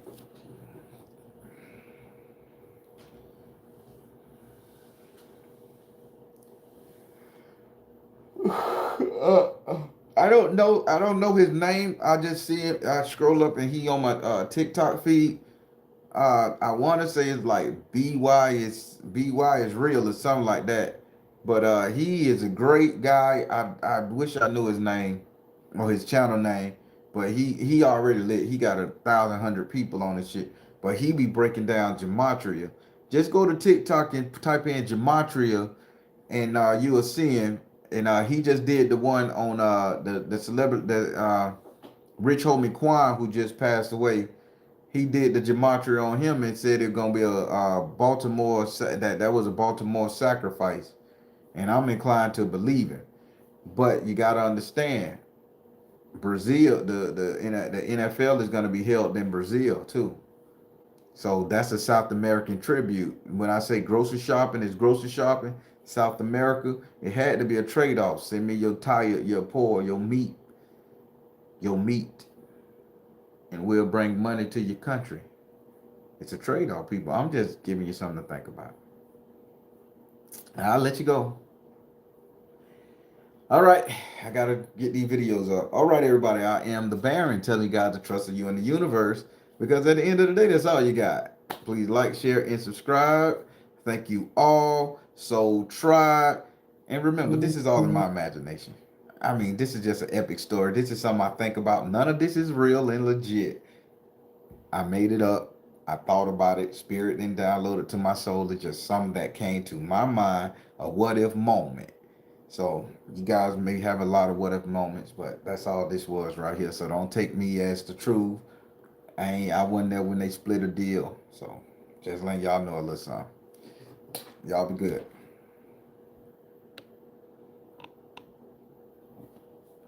I don't know. I don't know his name. I just see it. I scroll up and he on my TikTok feed. I want to say it's like BY is real or something like that. But he is a great guy. I wish I knew his name or his channel name. But he already lit. He got 1,100 people on his shit. But he be breaking down gematria. Just go to TikTok and type in gematria, and you will see him. And he just did the one on the celebrity, the Rich Homie Quan, who just passed away. He did the gematria on him and said it's gonna be a Baltimore that was a Baltimore sacrifice, and I'm inclined to believe it. But you gotta understand, Brazil, the NFL is gonna be held in Brazil too. So that's a South American tribute. When I say grocery shopping, it's grocery shopping. South America, it had to be a trade-off. Send me your tire, your pork, your meat, and we'll bring money to your country. It's a trade-off, people. I'm just giving you something to think about. I'll let you go. All right, I gotta get these videos up. All right, everybody, I am the Baron telling you guys to trust in you in the universe, because at the end of the day, that's all you got. Please like, share, and subscribe. Thank you all. So try, and remember, this is all in my imagination. I mean, this is just an epic story. This is something I think about. None of this is real and legit. I made it up. I thought about it. Spirit then downloaded to my soul. It's just something that came to my mind, a what if moment. So you guys may have a lot of what if moments, but that's all this was right here. So don't take me as the truth. I wasn't there when they split a deal. So just letting y'all know a little something. Y'all be good.